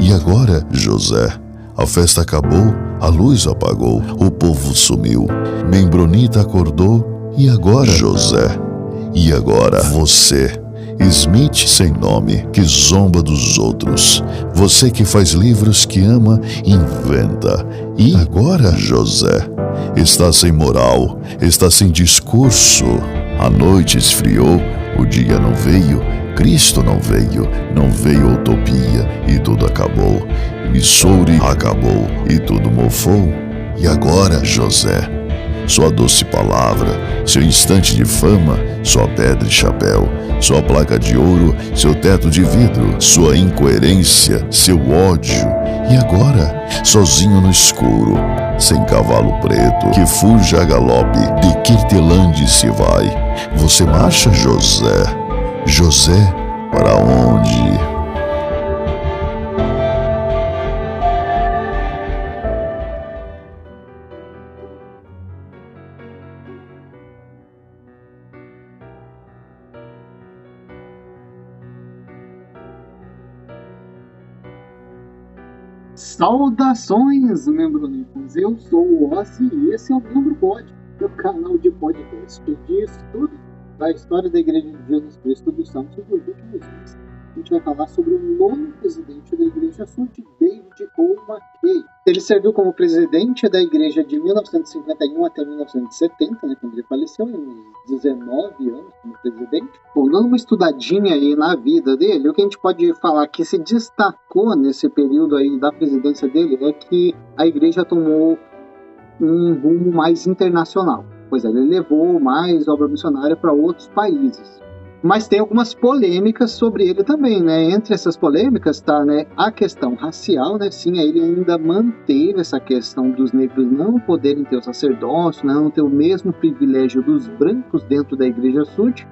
E agora, José? A festa acabou, a luz apagou, o povo sumiu. Membronita acordou, e agora, José? E agora, você? Smith sem nome, que zomba dos outros. Você que faz livros que ama, inventa. E agora, José? Está sem moral, está sem discurso. A noite esfriou, o dia não veio, Cristo não veio utopia e tudo acabou. Missouri acabou e tudo mofou. E agora, José? Sua doce palavra, seu instante de fama, sua pedra e chapéu, sua placa de ouro, seu teto de vidro, sua incoerência, seu ódio. E agora, sozinho no escuro, sem cavalo preto, que fuja a galope, de Kirtelândia se vai. Você marcha, José? José, para onde? Saudações, membronicos! Eu sou o Ossi e esse é o Membro Pod, meu canal de podcast de estudo da história da Igreja de Jesus Cristo dos Santos dos últimos dias. A gente vai falar sobre o nono presidente da Igreja Sul, David O. McKay. Ele serviu como presidente da Igreja de 1951 até 1970, quando ele faleceu, em 19 anos como presidente. Bom, dando uma estudadinha aí na vida dele, o que a gente pode falar que se destacou nesse período aí da presidência dele é que a Igreja tomou um rumo mais internacional. Pois é, ele levou mais obra missionária para outros países. Mas tem algumas polêmicas sobre ele também, né? Entre essas polêmicas está, a questão racial, né? Sim, ele ainda manteve essa questão dos negros não poderem ter o sacerdócio, né? Não ter o mesmo privilégio dos brancos dentro da Igreja Sud.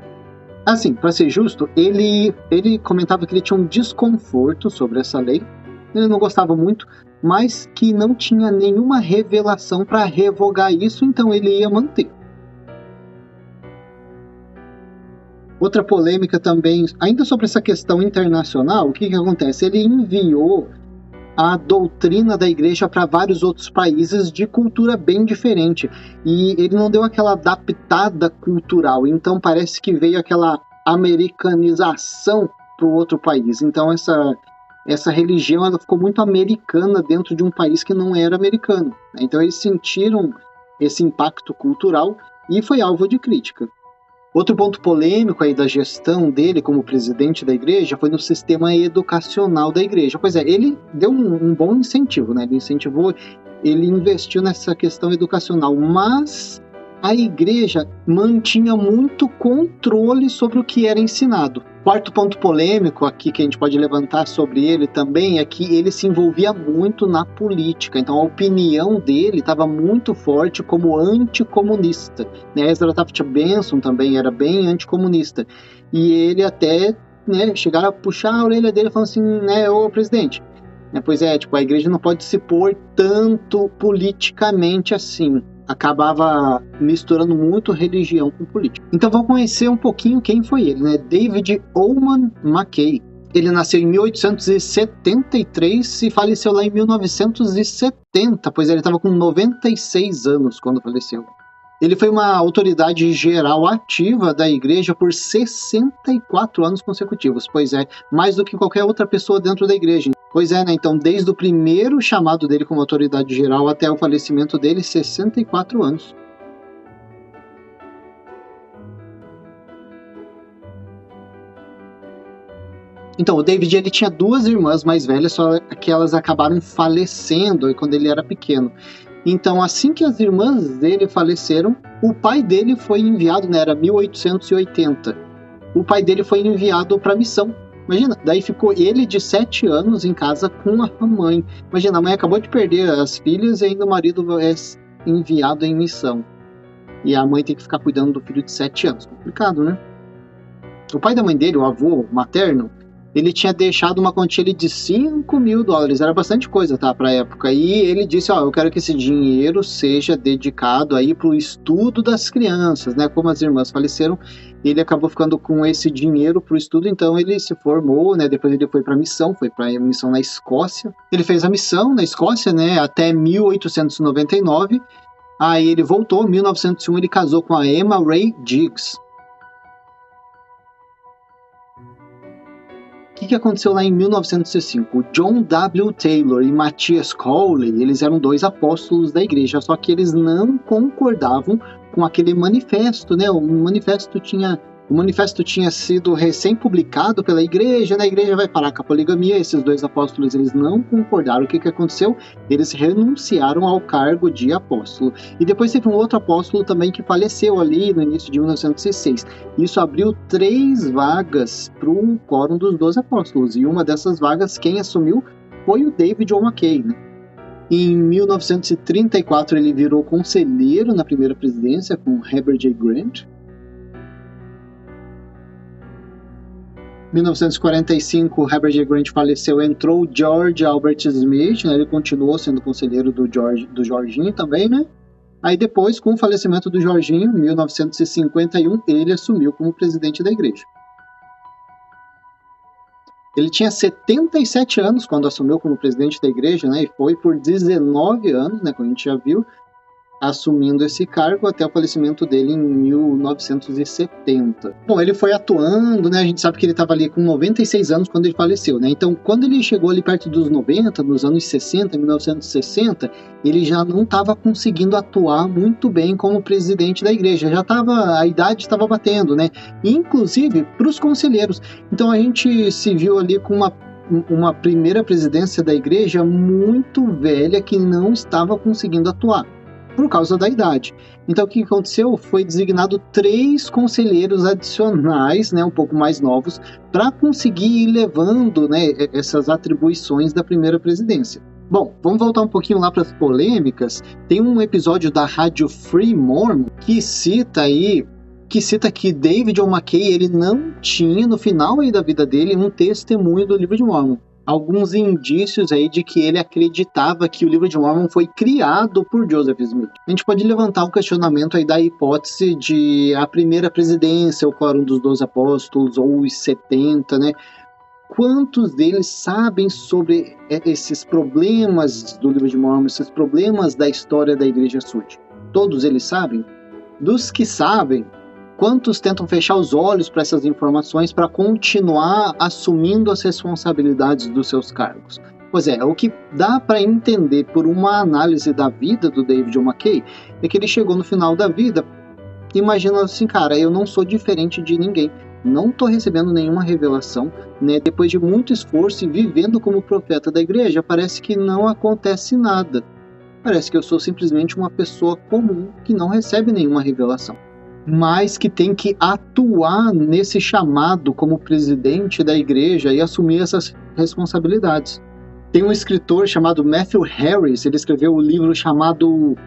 Assim, para ser justo, ele comentava que ele tinha um desconforto sobre essa lei. Ele não gostava muito, mas que não tinha nenhuma revelação para revogar isso, então ele ia manter. Outra polêmica também, ainda sobre essa questão internacional, o que acontece? Ele enviou a doutrina da igreja para vários outros países de cultura bem diferente. E ele não deu aquela adaptada cultural, então parece que veio aquela americanização para o outro país. Então essa religião ela ficou muito americana dentro de um país que não era americano. Então eles sentiram esse impacto cultural e foi alvo de crítica. Outro ponto polêmico aí da gestão dele como presidente da igreja foi no sistema educacional da igreja. Pois é, ele deu um bom incentivo, né? Ele investiu nessa questão educacional, mas a igreja mantinha muito controle sobre o que era ensinado. Quarto ponto polêmico aqui que a gente pode levantar sobre ele também é que ele se envolvia muito na política. Então a opinião dele estava muito forte como anticomunista. Ezra Taft Benson também era bem anticomunista. E ele até chegaram a puxar a orelha dele falando assim, ô presidente, pois é, a igreja não pode se pôr tanto politicamente assim. Acabava misturando muito religião com política. Então vamos conhecer um pouquinho quem foi ele, David Oman McKay. Ele nasceu em 1873 e faleceu lá em 1970, pois ele estava com 96 anos quando faleceu. Ele foi uma autoridade geral ativa da igreja por 64 anos consecutivos, pois é, mais do que qualquer outra pessoa dentro da igreja. Pois é, então desde o primeiro chamado dele como autoridade geral até o falecimento dele, 64 anos. Então, o David ele tinha duas irmãs mais velhas, só que elas acabaram falecendo quando ele era pequeno. Então, assim que as irmãs dele faleceram, o pai dele foi enviado, era 1880. O pai dele foi enviado para a missão. Imagina, daí ficou ele de 7 anos em casa com a mãe. Imagina, a mãe acabou de perder as filhas e ainda o marido é enviado em missão. E a mãe tem que ficar cuidando do filho de 7 anos. Complicado, né? O pai da mãe dele, o avô materno, ele tinha deixado uma quantia ali de $5.000, era bastante coisa, tá, para a época, e ele disse, eu quero que esse dinheiro seja dedicado aí para o estudo das crianças, né, como as irmãs faleceram, ele acabou ficando com esse dinheiro para o estudo, então ele se formou, né, depois ele foi para a missão na Escócia, ele fez a missão na Escócia, né, até 1899, aí ele voltou, em 1901 ele casou com a Emma Ray Diggs. O que aconteceu lá em 1905? O John W. Taylor e Matthias Cowley, eles eram 2 apóstolos da igreja, só que eles não concordavam com aquele manifesto, né? O manifesto tinha sido recém-publicado pela igreja, né? A igreja vai parar com a poligamia. Esses 2 apóstolos, eles não concordaram. O que aconteceu? Eles renunciaram ao cargo de apóstolo. E depois teve um outro apóstolo também que faleceu ali no início de 1906. Isso abriu 3 vagas para o quórum dos 12 apóstolos. E uma dessas vagas, quem assumiu foi o David O. McKay, né? Em 1934, ele virou conselheiro na primeira presidência com Heber J. Grant. Em 1945, Heber J. Grant faleceu, entrou George Albert Smith, né? Ele continuou sendo conselheiro do Jorginho também, né? Aí depois, com o falecimento do Jorginho, em 1951, ele assumiu como presidente da igreja. Ele tinha 77 anos quando assumiu como presidente da igreja, né? E foi por 19 anos, né? Como a gente já viu, assumindo esse cargo até o falecimento dele em 1970. Bom, ele foi atuando, né? A gente sabe que ele estava ali com 96 anos quando ele faleceu, né? Então, quando ele chegou ali perto dos 90, nos anos 60, 1960, ele já não estava conseguindo atuar muito bem como presidente da igreja. A idade estava batendo, né? Inclusive para os conselheiros. Então, a gente se viu ali com uma primeira presidência da igreja muito velha que não estava conseguindo atuar por causa da idade. Então, o que aconteceu? Foi designado 3 conselheiros adicionais, né, um pouco mais novos, para conseguir ir levando, né, essas atribuições da primeira presidência. Bom, vamos voltar um pouquinho lá para as polêmicas. Tem um episódio da rádio Free Mormon que cita que David O. McKay, ele não tinha, no final aí da vida dele, um testemunho do livro de Mormon. Alguns indícios aí de que ele acreditava que o livro de Mormon foi criado por Joseph Smith. A gente pode levantar um questionamento aí da hipótese de a primeira presidência, o quórum dos 12 apóstolos, ou os 70, né? Quantos deles sabem sobre esses problemas do livro de Mormon, esses problemas da história da Igreja Sud? Todos eles sabem? Dos que sabem, quantos tentam fechar os olhos para essas informações para continuar assumindo as responsabilidades dos seus cargos? Pois é, o que dá para entender por uma análise da vida do David O. McKay é que ele chegou no final da vida imaginando assim, cara, eu não sou diferente de ninguém, não estou recebendo nenhuma revelação, né? Depois de muito esforço e vivendo como profeta da igreja, parece que não acontece nada. Parece que eu sou simplesmente uma pessoa comum que não recebe nenhuma revelação, mas que tem que atuar nesse chamado como presidente da igreja e assumir essas responsabilidades. Tem um escritor chamado Matthew Harris, ele escreveu um livro chamado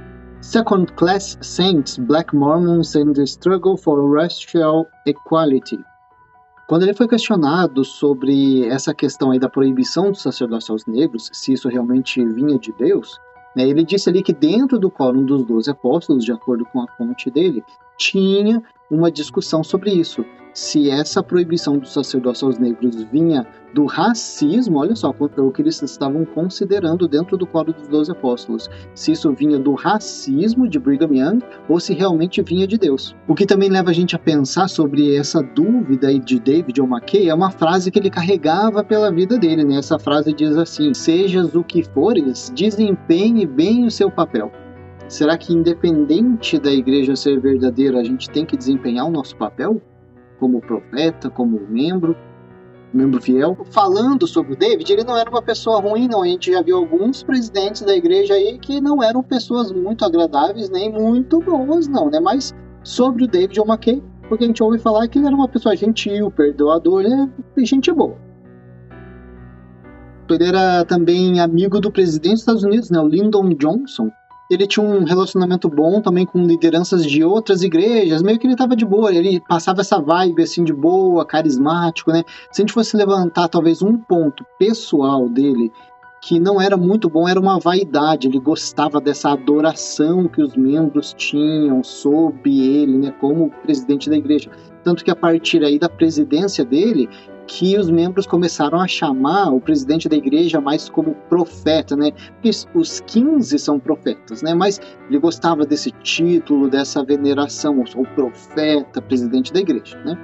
Second Class Saints, Black Mormons and the Struggle for Racial Equality. Quando ele foi questionado sobre essa questão aí da proibição do sacerdócio aos negros, se isso realmente vinha de Deus, né, ele disse ali que dentro do quórum dos 12 apóstolos, de acordo com a fonte dele, tinha uma discussão sobre isso. Se essa proibição do sacerdócio aos negros vinha do racismo, olha só o que eles estavam considerando dentro do quórum dos 12 apóstolos, se isso vinha do racismo de Brigham Young ou se realmente vinha de Deus. O que também leva a gente a pensar sobre essa dúvida aí de David O. McKay é uma frase que ele carregava pela vida dele, né? Essa frase diz assim: sejas o que fores, desempenhe bem o seu papel. Será que independente da igreja ser verdadeira, a gente tem que desempenhar o nosso papel? Como profeta, como membro fiel? Falando sobre o David, ele não era uma pessoa ruim, não. A gente já viu alguns presidentes da igreja aí que não eram pessoas muito agradáveis, nem muito boas, não, né? Mas sobre o David O. McKay, porque a gente ouve falar que ele era uma pessoa gentil, perdoador, gente boa. Ele era também amigo do presidente dos Estados Unidos, né, o Lyndon Johnson. Ele tinha um relacionamento bom também com lideranças de outras igrejas, meio que ele estava de boa, ele passava essa vibe assim de boa, carismático, né? Se a gente fosse levantar talvez um ponto pessoal dele, que não era muito bom, era uma vaidade, ele gostava dessa adoração que os membros tinham sobre ele, né, como presidente da igreja. Tanto que a partir aí da presidência dele, que os membros começaram a chamar o presidente da igreja mais como profeta, né? Porque os 15 são profetas, né? Mas ele gostava desse título, dessa veneração, o profeta, presidente da igreja, né?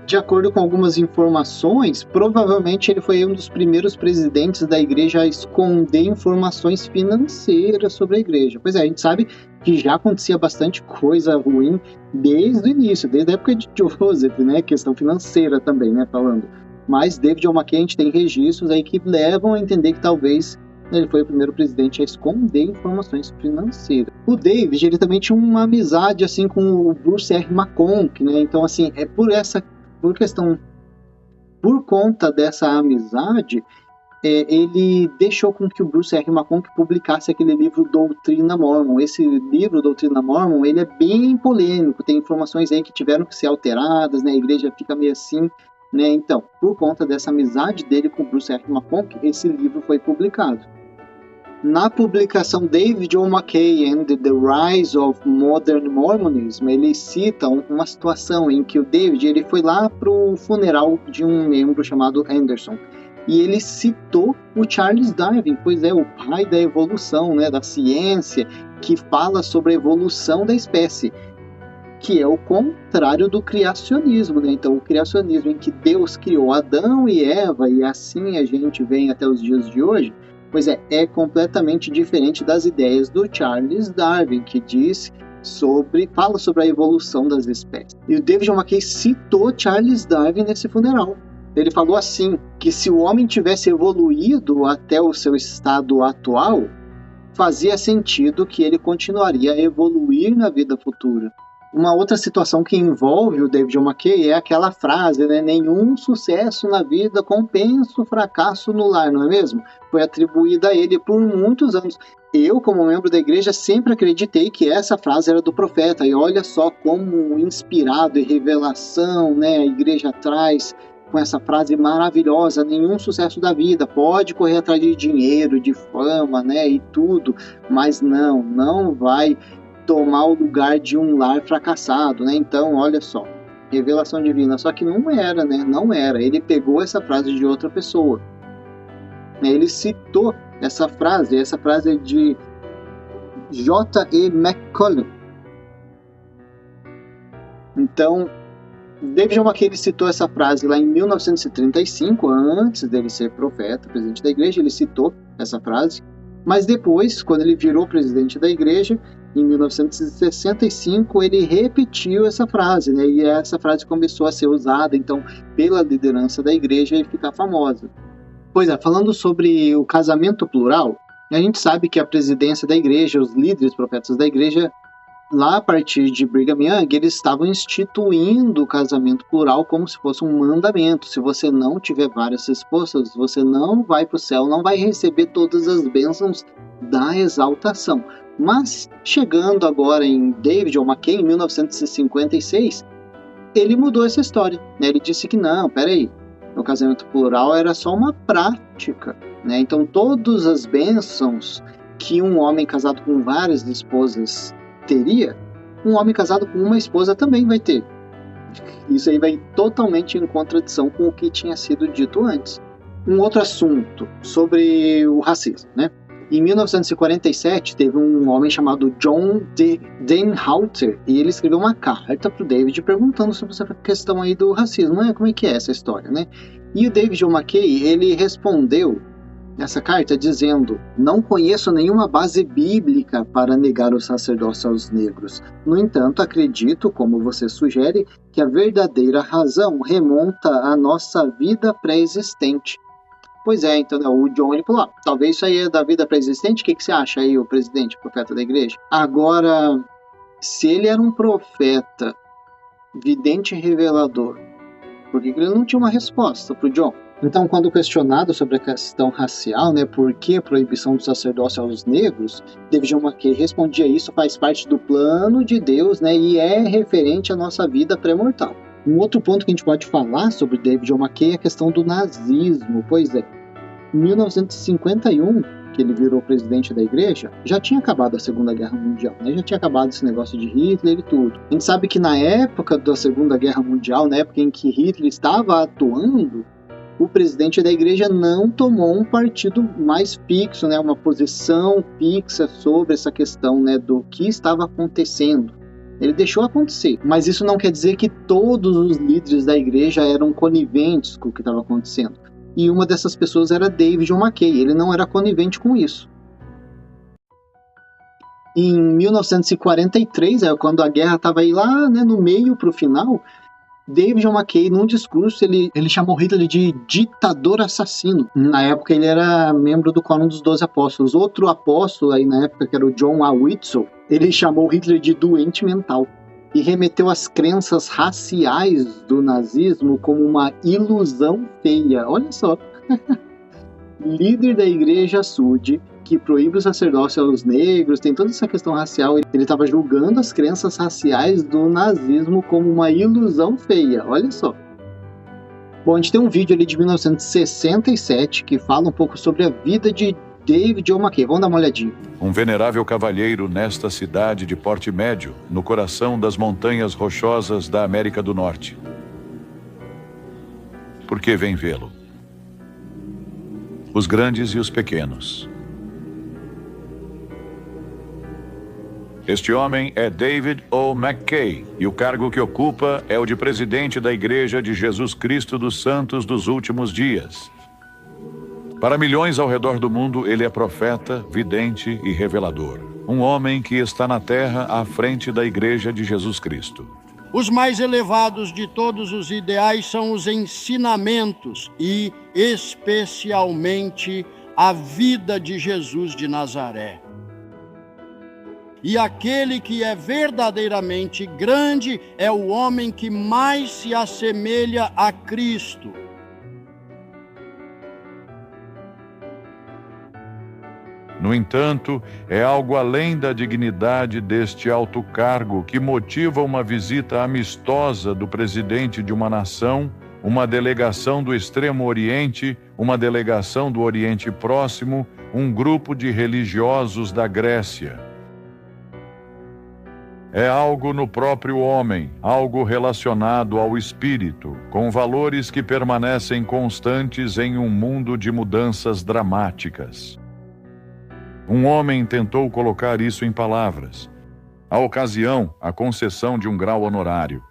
De acordo com algumas informações, provavelmente ele foi um dos primeiros presidentes da igreja a esconder informações financeiras sobre a igreja. Pois é, a gente sabe que já acontecia bastante coisa ruim desde o início, desde a época de Joseph, né? Questão financeira também, né? Falando. Mas David John Mackay, a gente tem registros aí que levam a entender que talvez ele foi o primeiro presidente a esconder informações financeiras. O David, ele também tinha uma amizade assim com o Bruce R. McConkie, né? Então, assim, por conta dessa amizade, ele deixou com que o Bruce R. McConkie publicasse aquele livro Doutrina Mormon. Esse livro, Doutrina Mormon, ele é bem polêmico, tem informações aí que tiveram que ser alteradas, né? A igreja fica meio assim, né? Então, por conta dessa amizade dele com Bruce R. McConkie, esse livro foi publicado. Na publicação David John Mackay and the Rise of Modern Mormonism, ele cita uma situação em que o David ele foi lá para o funeral de um membro chamado Anderson. E ele citou o Charles Darwin, pois é, o pai da evolução, né, da ciência, que fala sobre a evolução da espécie, que é o contrário do criacionismo, né? Então, o criacionismo em que Deus criou Adão e Eva, e assim a gente vem até os dias de hoje, pois é completamente diferente das ideias do Charles Darwin, que fala sobre a evolução das espécies. E o David John Mackay citou Charles Darwin nesse funeral. Ele falou assim, que se o homem tivesse evoluído até o seu estado atual, fazia sentido que ele continuaria a evoluir na vida futura. Uma outra situação que envolve o David John Mackay é aquela frase, né? Nenhum sucesso na vida compensa o fracasso no lar, não é mesmo? Foi atribuída a ele por muitos anos. Eu, como membro da igreja, sempre acreditei que essa frase era do profeta. E olha só como inspirado e revelação, né, a igreja traz com essa frase maravilhosa: nenhum sucesso da vida, pode correr atrás de dinheiro, de fama, né, e tudo, mas não vai tomar o lugar de um lar fracassado, né? Então, olha só, revelação divina. Só que não era, né? Não era. Ele pegou essa frase de outra pessoa. Ele citou essa frase é de J.E. McCollum. Então, David John Mackay citou essa frase lá em 1935, antes dele ser profeta, presidente da igreja, ele citou essa frase. Mas depois, quando ele virou presidente da igreja, em 1965, ele repetiu essa frase, né? E essa frase começou a ser usada, então, pela liderança da igreja e ficar famosa. Pois é, falando sobre o casamento plural, a gente sabe que a presidência da igreja, os líderes profetas da igreja, lá a partir de Brigham Young, eles estavam instituindo o casamento plural como se fosse um mandamento. Se você não tiver várias esposas, você não vai para o céu, não vai receber todas as bênçãos da exaltação. Mas, chegando agora em David John Mackay, em 1956, ele mudou essa história, né? Ele disse que não, peraí, o casamento plural era só uma prática, né? Então, todas as bênçãos que um homem casado com várias esposas teria, um homem casado com uma esposa também vai ter. Isso aí vai totalmente em contradição com o que tinha sido dito antes. Um outro assunto sobre o racismo, né? Em 1947, teve um homem chamado John Denhalter, e ele escreveu uma carta para o David perguntando sobre essa questão aí do racismo, né? Como é que é essa história, né? E o David John Mackay, ele respondeu essa carta dizendo: não conheço nenhuma base bíblica para negar o sacerdócio aos negros. No entanto, acredito, como você sugere, que a verdadeira razão remonta à nossa vida pré-existente. Pois é, então o John ele falou: talvez isso aí é da vida pré-existente, o que você acha aí, o presidente, profeta da igreja? Agora, se ele era um profeta, vidente e revelador, por que ele não tinha uma resposta para o John? Então, quando questionado sobre a questão racial, né, por que a proibição do sacerdócio aos negros, David John Mackay respondia: isso faz parte do plano de Deus, né, e é referente à nossa vida pré-mortal. Um outro ponto que a gente pode falar sobre David John Mackay é a questão do nazismo. Pois é, em 1951, que ele virou presidente da igreja, já tinha acabado a Segunda Guerra Mundial, né? Já tinha acabado esse negócio de Hitler e tudo. A gente sabe que na época da Segunda Guerra Mundial, na época em que Hitler estava atuando, o presidente da igreja não tomou um partido mais fixo, né? Uma posição fixa sobre essa questão, né, do que estava acontecendo. Ele deixou acontecer, mas isso não quer dizer que todos os líderes da igreja eram coniventes com o que estava acontecendo. E uma dessas pessoas era David John Mackay, ele não era conivente com isso. Em 1943, quando a guerra estava aí lá, né, no meio para o final, David John Mackay, num discurso, ele chamou Hitler de ditador assassino. Na época ele era membro do Quórum dos 12 Apóstolos. Outro apóstolo aí na época, que era o John A. Witzel, ele chamou Hitler de doente mental e remeteu as crenças raciais do nazismo como uma ilusão feia. Olha só. Líder da igreja Sud, que proíbe o sacerdócio aos negros, tem toda essa questão racial. Ele estava julgando as crenças raciais do nazismo como uma ilusão feia. Olha só. Bom, a gente tem um vídeo ali de 1967 que fala um pouco sobre a vida de David John Mackay. Vamos dar uma olhadinha. Um venerável cavalheiro nesta cidade de porte médio, no coração das montanhas rochosas da América do Norte. Por que vem vê-lo? Os grandes e os pequenos. Este homem é David O. Mackay, e o cargo que ocupa é o de presidente da Igreja de Jesus Cristo dos Santos dos Últimos Dias. Para milhões ao redor do mundo, ele é profeta, vidente e revelador. Um homem que está na terra à frente da Igreja de Jesus Cristo. Os mais elevados de todos os ideais são os ensinamentos e, especialmente, a vida de Jesus de Nazaré. E aquele que é verdadeiramente grande é o homem que mais se assemelha a Cristo. No entanto, é algo além da dignidade deste alto cargo que motiva uma visita amistosa do presidente de uma nação, uma delegação do Extremo Oriente, uma delegação do Oriente Próximo, um grupo de religiosos da Grécia. É algo no próprio homem, algo relacionado ao espírito, com valores que permanecem constantes em um mundo de mudanças dramáticas. Um homem tentou colocar isso em palavras. A ocasião, a concessão de um grau honorário.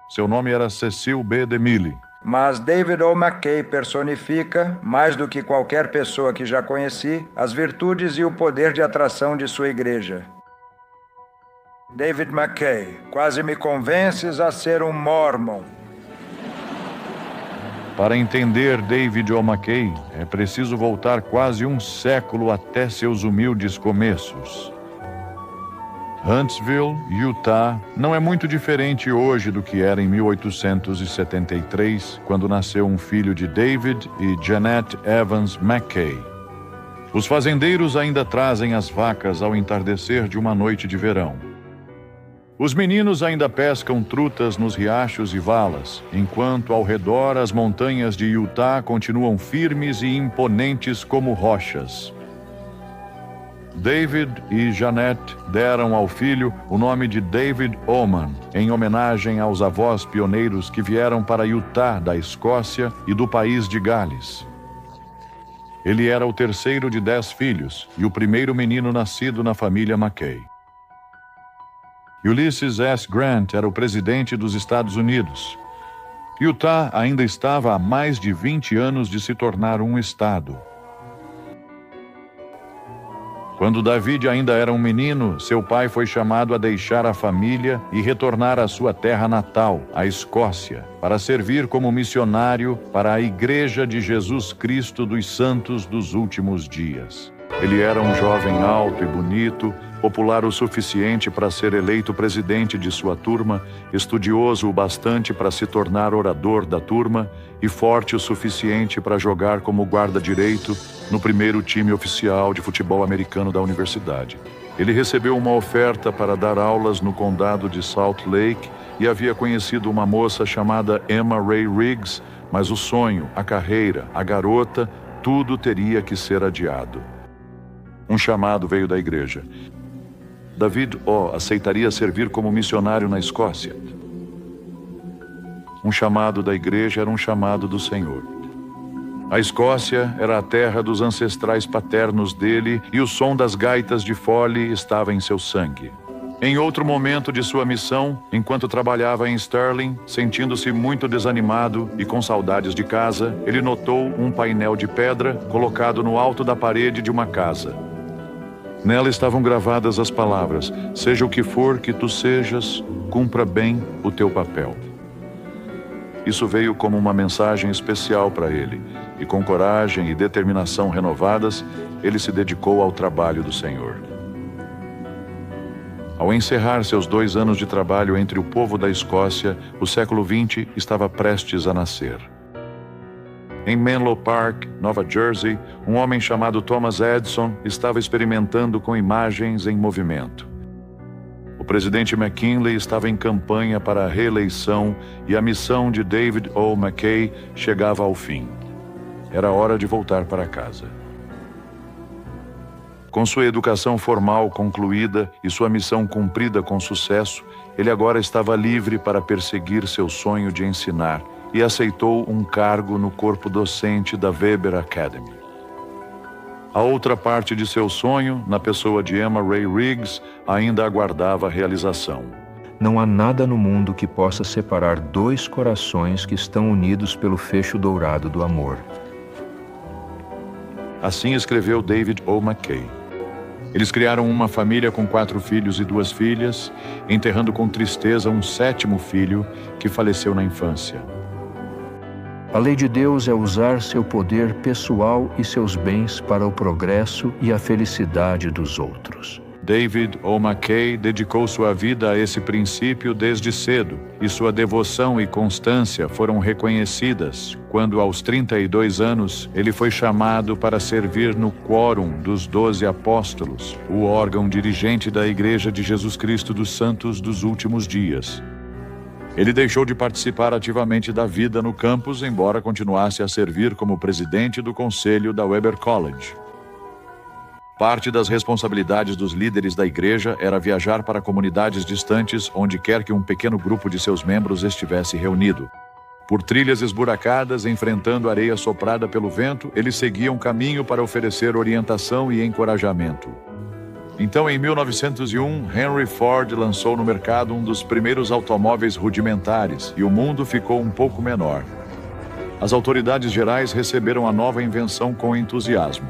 Seu nome era Cecil B. DeMille. Mas David O. Mackay personifica, mais do que qualquer pessoa que já conheci, as virtudes e o poder de atração de sua igreja. David Mackay, quase me convences a ser um Mormon. Para entender David O. Mackay, é preciso voltar quase um século até seus humildes começos. Huntsville, Utah, não é muito diferente hoje do que era em 1873, quando nasceu um filho de David e Janet Evans Mackay. Os fazendeiros ainda trazem as vacas ao entardecer de uma noite de verão. Os meninos ainda pescam trutas nos riachos e valas, enquanto ao redor as montanhas de Utah continuam firmes e imponentes como rochas. David e Janet deram ao filho o nome de David Oman, em homenagem aos avós pioneiros que vieram para Utah da Escócia e do país de Gales. Ele era o terceiro de 10 filhos e o primeiro menino nascido na família Mackay. Ulysses S. Grant era o presidente dos Estados Unidos. Utah ainda estava há mais de 20 anos de se tornar um estado. Quando David ainda era um menino, seu pai foi chamado a deixar a família e retornar à sua terra natal, a Escócia, para servir como missionário para a Igreja de Jesus Cristo dos Santos dos Últimos Dias. Ele era um jovem alto e bonito, popular o suficiente para ser eleito presidente de sua turma, estudioso o bastante para se tornar orador da turma e forte o suficiente para jogar como guarda-direito no primeiro time oficial de futebol americano da universidade. Ele recebeu uma oferta para dar aulas no condado de Salt Lake e havia conhecido uma moça chamada Emma Ray Riggs, mas o sonho, a carreira, a garota, tudo teria que ser adiado. Um chamado veio da igreja. David aceitaria servir como missionário na Escócia. Um chamado da igreja era um chamado do Senhor. A Escócia era a terra dos ancestrais paternos dele e o som das gaitas de fole estava em seu sangue. Em outro momento de sua missão, enquanto trabalhava em Stirling, sentindo-se muito desanimado e com saudades de casa, ele notou um painel de pedra colocado no alto da parede de uma casa. Nela estavam gravadas as palavras: seja o que for que tu sejas, cumpra bem o teu papel. Isso veio como uma mensagem especial para ele, e com coragem e determinação renovadas, ele se dedicou ao trabalho do Senhor. Ao encerrar seus 2 anos de trabalho entre o povo da Escócia, o século XX estava prestes a nascer. Em Menlo Park, Nova Jersey, um homem chamado Thomas Edison estava experimentando com imagens em movimento. O presidente McKinley estava em campanha para a reeleição e a missão de David O. McKay chegava ao fim. Era hora de voltar para casa. Com sua educação formal concluída e sua missão cumprida com sucesso, ele agora estava livre para perseguir seu sonho de ensinar e aceitou um cargo no corpo docente da Weber Academy. A outra parte de seu sonho, na pessoa de Emma Ray Riggs, ainda aguardava realização. Não há nada no mundo que possa separar 2 corações que estão unidos pelo fecho dourado do amor. Assim escreveu David O. McKay. Eles criaram uma família com 4 filhos e 2 filhas, enterrando com tristeza um 7º filho que faleceu na infância. A lei de Deus é usar seu poder pessoal e seus bens para o progresso e a felicidade dos outros. David O. McKay dedicou sua vida a esse princípio desde cedo, e sua devoção e constância foram reconhecidas quando, aos 32 anos, ele foi chamado para servir no Quórum dos 12 Apóstolos, o órgão dirigente da Igreja de Jesus Cristo dos Santos dos Últimos Dias. Ele deixou de participar ativamente da vida no campus, embora continuasse a servir como presidente do conselho da Weber College. Parte das responsabilidades dos líderes da igreja era viajar para comunidades distantes onde quer que um pequeno grupo de seus membros estivesse reunido. Por trilhas esburacadas, enfrentando areia soprada pelo vento, eles seguiam caminho para oferecer orientação e encorajamento. Então, em 1901, Henry Ford lançou no mercado um dos primeiros automóveis rudimentares e o mundo ficou um pouco menor. As autoridades gerais receberam a nova invenção com entusiasmo.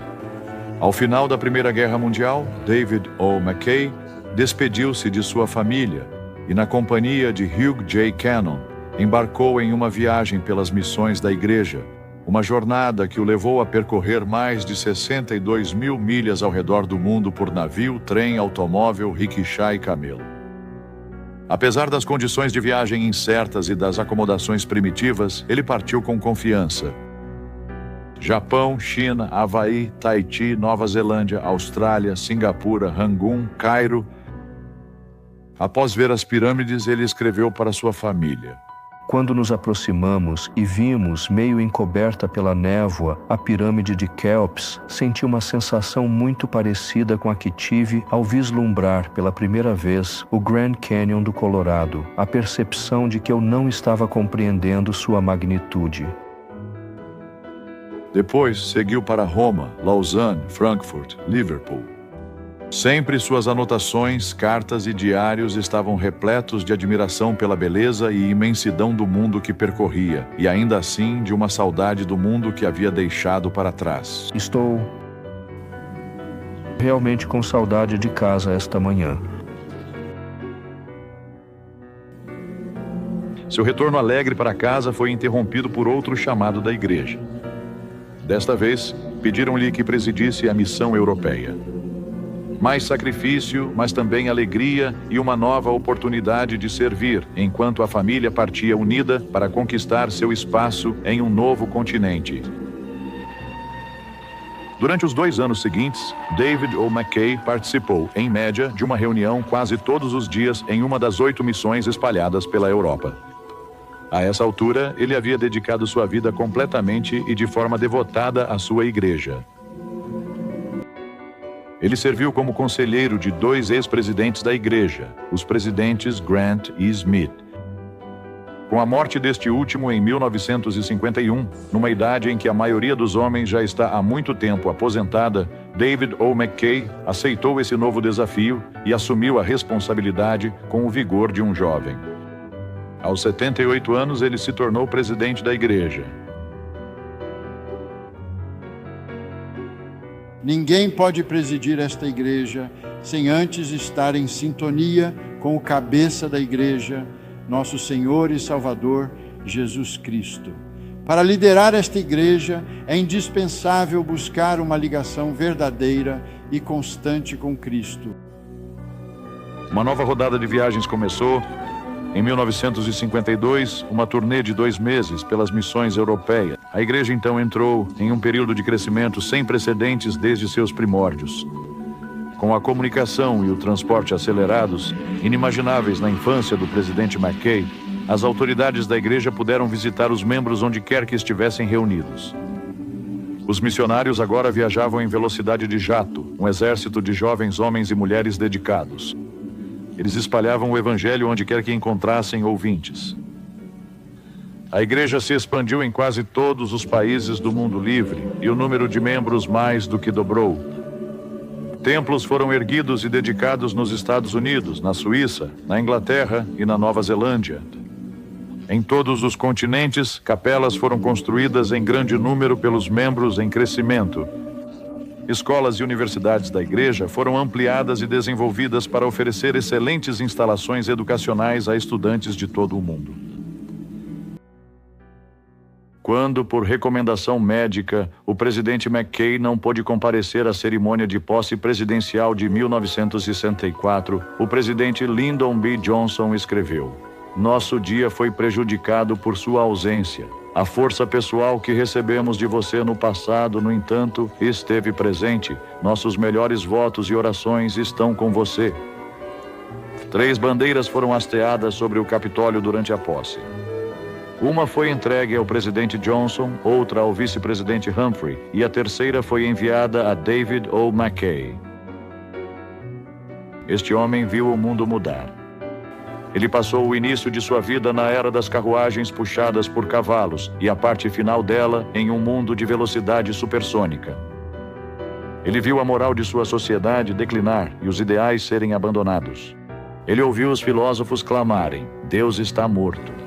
Ao final da Primeira Guerra Mundial, David O. McKay despediu-se de sua família e, na companhia de Hugh J. Cannon, embarcou em uma viagem pelas missões da igreja, uma jornada que o levou a percorrer mais de 62 mil milhas ao redor do mundo por navio, trem, automóvel, rickshaw e camelo. Apesar das condições de viagem incertas e das acomodações primitivas, ele partiu com confiança. Japão, China, Havaí, Tahiti, Nova Zelândia, Austrália, Singapura, Rangoon, Cairo. Após ver as pirâmides, ele escreveu para sua família: Quando nos aproximamos e vimos, meio encoberta pela névoa, a pirâmide de Kéops, senti uma sensação muito parecida com a que tive ao vislumbrar pela primeira vez o Grand Canyon do Colorado, a percepção de que eu não estava compreendendo sua magnitude. Depois seguiu para Roma, Lausanne, Frankfurt, Liverpool. Sempre suas anotações, cartas e diários estavam repletos de admiração pela beleza e imensidão do mundo que percorria, e ainda assim de uma saudade do mundo que havia deixado para trás. Estou realmente com saudade de casa esta manhã. Seu retorno alegre para casa foi interrompido por outro chamado da igreja. Desta vez, pediram-lhe que presidisse a missão europeia. Mais sacrifício, mas também alegria e uma nova oportunidade de servir, enquanto a família partia unida para conquistar seu espaço em um novo continente. Durante os 2 anos seguintes, David O. McKay participou, em média, de uma reunião quase todos os dias em uma das 8 missões espalhadas pela Europa. A essa altura, ele havia dedicado sua vida completamente e de forma devotada à sua igreja. Ele serviu como conselheiro de 2 ex-presidentes da igreja, os presidentes Grant e Smith. Com a morte deste último em 1951, numa idade em que a maioria dos homens já está há muito tempo aposentada, David O. McKay aceitou esse novo desafio e assumiu a responsabilidade com o vigor de um jovem. Aos 78 anos, ele se tornou presidente da igreja. Ninguém pode presidir esta igreja sem antes estar em sintonia com o cabeça da igreja, nosso Senhor e Salvador, Jesus Cristo. Para liderar esta igreja, é indispensável buscar uma ligação verdadeira e constante com Cristo. Uma nova rodada de viagens começou. Em 1952, uma turnê de 2 meses pelas missões europeias. A igreja então entrou em um período de crescimento sem precedentes desde seus primórdios. Com a comunicação e o transporte acelerados, inimagináveis na infância do presidente McKay, as autoridades da igreja puderam visitar os membros onde quer que estivessem reunidos. Os missionários agora viajavam em velocidade de jato, um exército de jovens homens e mulheres dedicados. Eles espalhavam o evangelho onde quer que encontrassem ouvintes. A igreja se expandiu em quase todos os países do mundo livre e o número de membros mais do que dobrou. Templos foram erguidos e dedicados nos Estados Unidos, na Suíça, na Inglaterra e na Nova Zelândia. Em todos os continentes, capelas foram construídas em grande número pelos membros em crescimento. Escolas e universidades da igreja foram ampliadas e desenvolvidas para oferecer excelentes instalações educacionais a estudantes de todo o mundo. Quando, por recomendação médica, o presidente McKay não pôde comparecer à cerimônia de posse presidencial de 1964, o presidente Lyndon B. Johnson escreveu: "Nosso dia foi prejudicado por sua ausência. A força pessoal que recebemos de você no passado, no entanto, esteve presente. Nossos melhores votos e orações estão com você." 3 bandeiras foram hasteadas sobre o Capitólio durante a posse. Uma foi entregue ao presidente Johnson, outra ao vice-presidente Humphrey e a terceira foi enviada a David O. McKay. Este homem viu o mundo mudar. Ele passou o início de sua vida na era das carruagens puxadas por cavalos e a parte final dela em um mundo de velocidade supersônica. Ele viu a moral de sua sociedade declinar e os ideais serem abandonados. Ele ouviu os filósofos clamarem: "Deus está morto."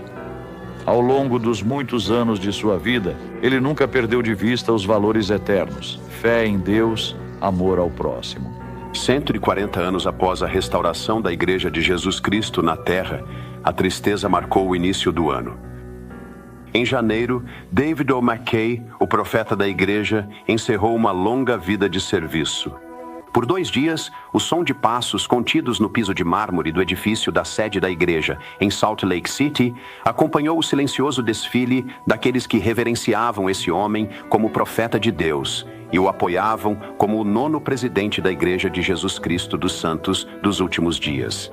Ao longo dos muitos anos de sua vida, ele nunca perdeu de vista os valores eternos: fé em Deus, amor ao próximo. 140 anos após a restauração da Igreja de Jesus Cristo na Terra, a tristeza marcou o início do ano. Em janeiro, David O. McKay, o profeta da Igreja, encerrou uma longa vida de serviço. Por 2 dias, o som de passos contidos no piso de mármore do edifício da sede da igreja, em Salt Lake City, acompanhou o silencioso desfile daqueles que reverenciavam esse homem como profeta de Deus e o apoiavam como o 9º presidente da Igreja de Jesus Cristo dos Santos dos últimos dias.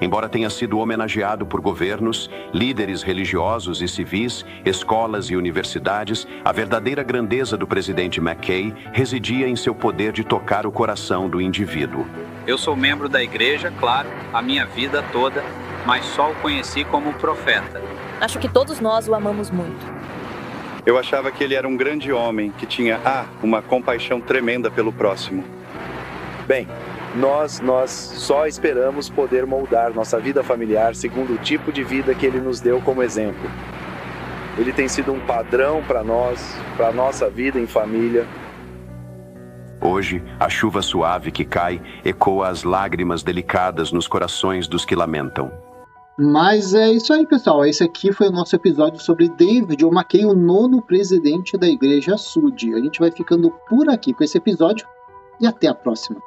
Embora tenha sido homenageado por governos, líderes religiosos e civis, escolas e universidades, a verdadeira grandeza do presidente McKay residia em seu poder de tocar o coração do indivíduo. Eu sou membro da igreja, claro, a minha vida toda, mas só o conheci como profeta. Acho que todos nós o amamos muito. Eu achava que ele era um grande homem, que tinha, uma compaixão tremenda pelo próximo. Bem, nós só esperamos poder moldar nossa vida familiar segundo o tipo de vida que ele nos deu como exemplo. Ele tem sido um padrão para nós, para nossa vida em família. Hoje, a chuva suave que cai ecoa as lágrimas delicadas nos corações dos que lamentam. Mas é isso aí, pessoal. Esse aqui foi o nosso episódio sobre David O. McKay, o 9º presidente da Igreja Sud. A gente vai ficando por aqui com esse episódio e até a próxima.